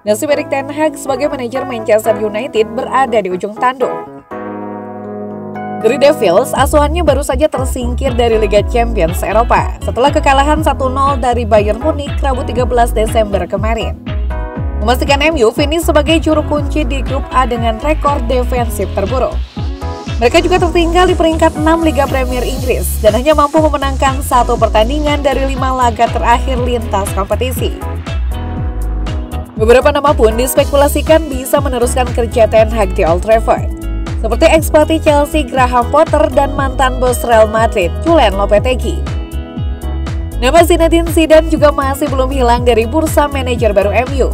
Nasib Erik ten Hag sebagai manajer Manchester United berada di ujung tanduk. Dari Devils, asuhannya baru saja tersingkir dari Liga Champions Eropa setelah kekalahan 1-0 dari Bayern Munich Rabu 13 Desember kemarin. Memastikan MU finish sebagai juru kunci di grup A dengan rekor defensif terburuk. Mereka juga tertinggal di peringkat 6 Liga Premier Inggris dan hanya mampu memenangkan 1 pertandingan dari 5 laga terakhir lintas kompetisi. Beberapa nama pun dispekulasikan bisa meneruskan kerja Ten Hag di Old Trafford, seperti ex-pelatih Chelsea Graham Potter dan mantan bos Real Madrid Julen Lopetegui. Nama Zinedine Zidane juga masih belum hilang dari bursa manajer baru MU.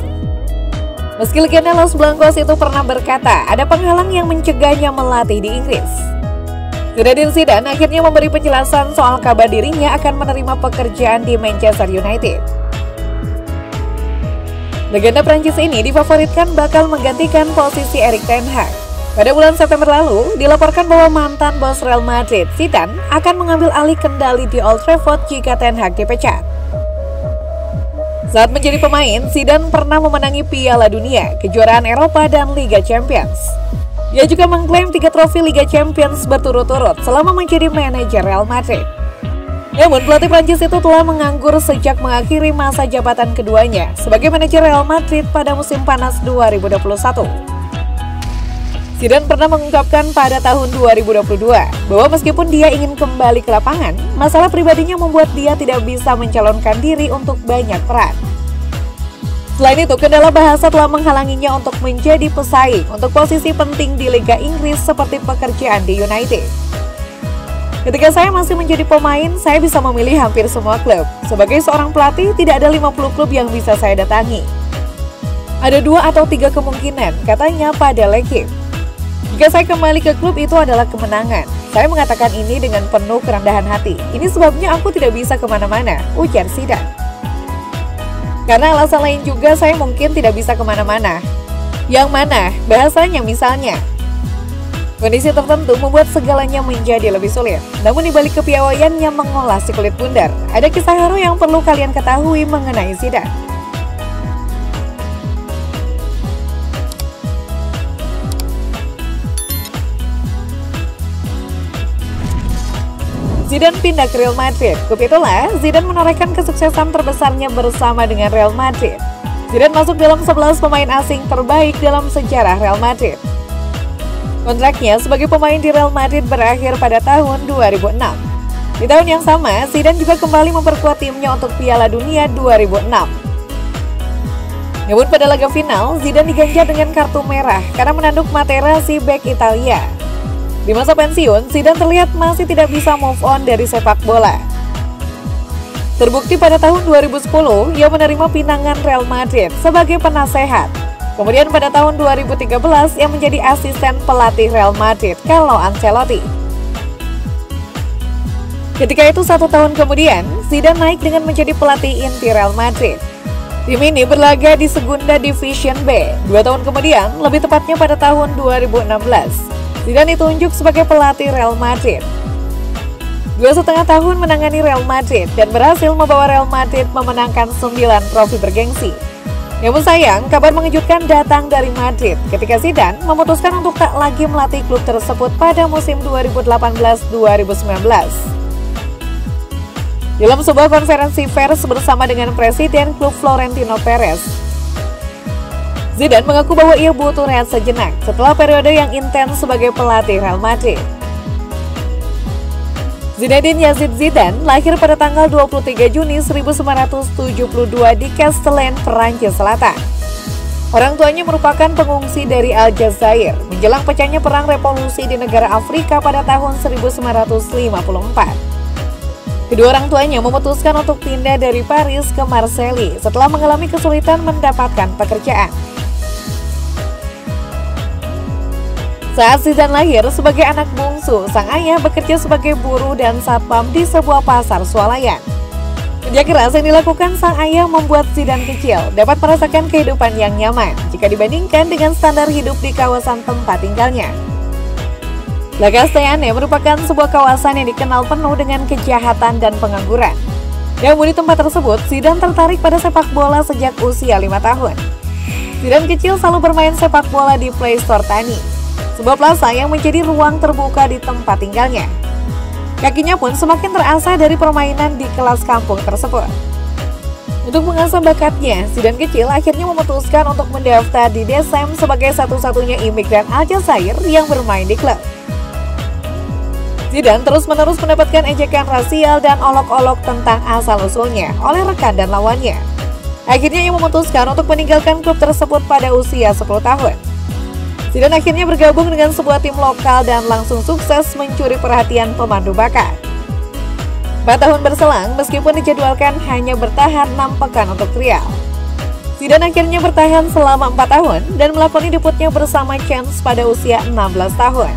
Meski legenda Los Blancos itu pernah berkata ada penghalang yang mencegahnya melatih di Inggris. Zinedine Zidane akhirnya memberi penjelasan soal kabar dirinya akan menerima pekerjaan di Manchester United. Legenda Prancis ini difavoritkan bakal menggantikan posisi Erik ten Hag. Pada bulan September lalu, dilaporkan bahwa mantan bos Real Madrid, Zidane, akan mengambil alih kendali di Old Trafford jika ten Hag dipecat. Saat menjadi pemain, Zidane pernah memenangi Piala Dunia, kejuaraan Eropa, dan Liga Champions. Dia juga mengklaim 3 trofi Liga Champions berturut-turut selama menjadi manajer Real Madrid. Namun, pelatih Prancis itu telah menganggur sejak mengakhiri masa jabatan keduanya sebagai manajer Real Madrid pada musim panas 2021. Zidane pernah mengungkapkan pada tahun 2022 bahwa meskipun dia ingin kembali ke lapangan, masalah pribadinya membuat dia tidak bisa mencalonkan diri untuk banyak peran. Selain itu, kendala bahasa telah menghalanginya untuk menjadi pesaing untuk posisi penting di Liga Inggris seperti pekerjaan di United. Ketika saya masih menjadi pemain, saya bisa memilih hampir semua klub. Sebagai seorang pelatih, tidak ada 50 klub yang bisa saya datangi. Ada 2 atau 3 kemungkinan, katanya pada L'Equipe. Jika saya kembali ke klub itu adalah kemenangan. Saya mengatakan ini dengan penuh kerendahan hati. Ini sebabnya aku tidak bisa kemana-mana, ujar Zidane. Karena alasan lain juga saya mungkin tidak bisa kemana-mana. Yang mana? Bahasanya misalnya. Kondisi tertentu membuat segalanya menjadi lebih sulit. Namun di balik kepiawaiannya mengolah si kulit bundar, ada kisah haru yang perlu kalian ketahui mengenai Zidane. Zidane pindah ke Real Madrid. Klub itulah Zidane menorehkan kesuksesan terbesarnya bersama dengan Real Madrid. Zidane masuk dalam 11 pemain asing terbaik dalam sejarah Real Madrid. Kontraknya sebagai pemain di Real Madrid berakhir pada tahun 2006. Di tahun yang sama, Zidane juga kembali memperkuat timnya untuk Piala Dunia 2006. Namun pada laga final, Zidane diganjar dengan kartu merah karena menanduk Materazzi bek Italia. Di masa pensiun, Zidane terlihat masih tidak bisa move on dari sepak bola. Terbukti pada tahun 2010, ia menerima pinangan Real Madrid sebagai penasehat. Kemudian pada tahun 2013, ia menjadi asisten pelatih Real Madrid, Carlo Ancelotti. Ketika itu 1 tahun kemudian, Zidane naik dengan menjadi pelatih inti Real Madrid. Tim ini berlaga di Segunda Division B. 2 tahun kemudian, lebih tepatnya pada tahun 2016, Zidane ditunjuk sebagai pelatih Real Madrid. 2,5 tahun menangani Real Madrid dan berhasil membawa Real Madrid memenangkan 9 trofi bergengsi. Namun sayang, kabar mengejutkan datang dari Madrid ketika Zidane memutuskan untuk tak lagi melatih klub tersebut pada musim 2018-2019. Dalam sebuah konferensi pers bersama dengan Presiden klub Florentino Perez, Zidane mengaku bahwa ia butuh rehat sejenak setelah periode yang intens sebagai pelatih Real Madrid. Zinedine Yazid Zidane lahir pada tanggal 23 Juni 1972 di Castellane, Perancis Selatan. Orang tuanya merupakan pengungsi dari Aljazair menjelang pecahnya perang revolusi di negara Afrika pada tahun 1954. Kedua orang tuanya memutuskan untuk pindah dari Paris ke Marseille setelah mengalami kesulitan mendapatkan pekerjaan. Saat Zidane lahir sebagai anak bungsu, sang ayah bekerja sebagai buruh dan satpam di sebuah pasar swalayan. Kerja keras yang dilakukan sang ayah membuat Zidane kecil dapat merasakan kehidupan yang nyaman jika dibandingkan dengan standar hidup di kawasan tempat tinggalnya. La Castellane merupakan sebuah kawasan yang dikenal penuh dengan kejahatan dan pengangguran. Namun di tempat tersebut, Zidane tertarik pada sepak bola sejak usia 5 tahun. Zidane kecil selalu bermain sepak bola di Playstore Tani, sebuah plaza yang menjadi ruang terbuka di tempat tinggalnya. Kakinya pun semakin terasah dari permainan di kelas kampung tersebut. Untuk mengasah bakatnya, Zidane kecil akhirnya memutuskan untuk mendaftar di DSM sebagai satu-satunya imigran Aljazair yang bermain di klub. Zidane terus-menerus mendapatkan ejekan rasial dan olok-olok tentang asal-usulnya oleh rekan dan lawannya. Akhirnya ia memutuskan untuk meninggalkan klub tersebut pada usia 10 tahun. Zidane akhirnya bergabung dengan sebuah tim lokal dan langsung sukses mencuri perhatian pemandu bakat. 4 tahun berselang, meskipun dijadwalkan hanya bertahan 6 pekan untuk Real, Zidane akhirnya bertahan selama 4 tahun dan melakoni debutnya bersama Chance pada usia 16 tahun.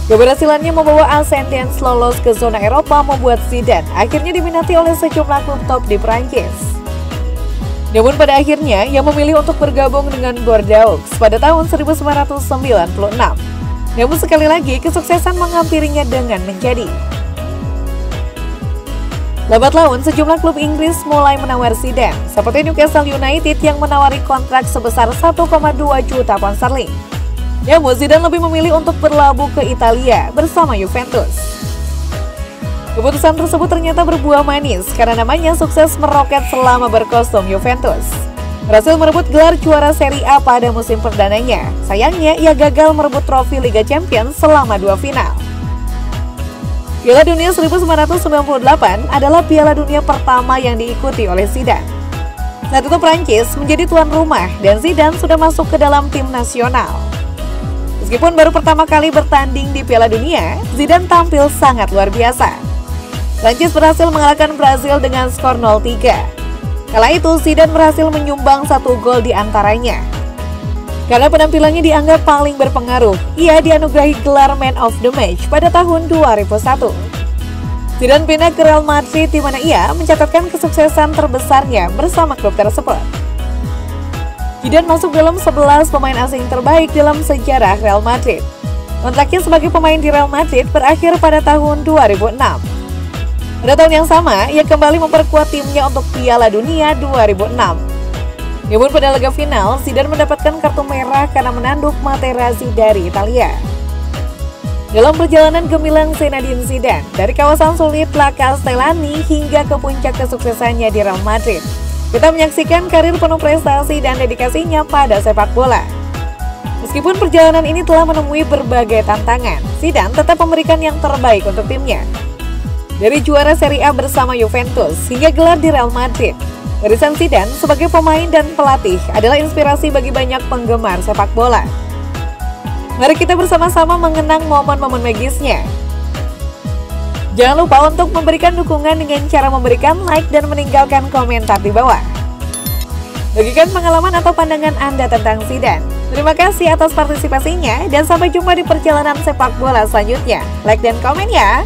Keberhasilannya membawa Ascendance lolos ke zona Eropa membuat Zidane akhirnya diminati oleh sejumlah klub top di Prancis. Namun pada akhirnya ia memilih untuk bergabung dengan Bordeaux pada tahun 1996. Namun sekali lagi kesuksesan menghampirinya dengan menjadi. Lambat laun, sejumlah klub Inggris mulai menawar Zidane, seperti Newcastle United yang menawari kontrak sebesar 1,2 juta pound sterling. Namun Zidane lebih memilih untuk berlabuh ke Italia bersama Juventus. Keputusan tersebut ternyata berbuah manis karena namanya sukses meroket selama berkostum Juventus. Berhasil merebut gelar juara Serie A pada musim perdananya. Sayangnya ia gagal merebut trofi Liga Champions selama 2 final. Piala Dunia 1998 adalah Piala Dunia pertama yang diikuti oleh Zidane. Saat itu Prancis menjadi tuan rumah dan Zidane sudah masuk ke dalam tim nasional. Meskipun baru pertama kali bertanding di Piala Dunia, Zidane tampil sangat luar biasa. Prancis berhasil mengalahkan Brazil dengan skor 0-3. Kala itu Zidane berhasil menyumbang 1 gol di antaranya. Karena penampilannya dianggap paling berpengaruh, ia dianugerahi gelar Man of the Match pada tahun 2001. Zidane pindah ke Real Madrid di mana ia mencatatkan kesuksesan terbesarnya bersama klub tersebut. Zidane masuk dalam 11 pemain asing terbaik dalam sejarah Real Madrid. Kontraknya sebagai pemain di Real Madrid berakhir pada tahun 2006. Pada tahun yang sama, ia kembali memperkuat timnya untuk Piala Dunia 2006. Namun pada laga final, Zidane mendapatkan kartu merah karena menanduk Materazzi dari Italia. Dalam perjalanan gemilang Zinedine Zidane dari kawasan sulit La Castellani hingga ke puncak kesuksesannya di Real Madrid, kita menyaksikan karir penuh prestasi dan dedikasinya pada sepak bola. Meskipun perjalanan ini telah menemui berbagai tantangan, Zidane tetap memberikan yang terbaik untuk timnya. Dari juara Serie A bersama Juventus hingga gelar di Real Madrid, barisan Zidane sebagai pemain dan pelatih adalah inspirasi bagi banyak penggemar sepak bola. Mari kita bersama-sama mengenang momen-momen magisnya. Jangan lupa untuk memberikan dukungan dengan cara memberikan like dan meninggalkan komentar di bawah. Bagikan pengalaman atau pandangan Anda tentang Zidane. Terima kasih atas partisipasinya dan sampai jumpa di perjalanan sepak bola selanjutnya. Like dan komen ya!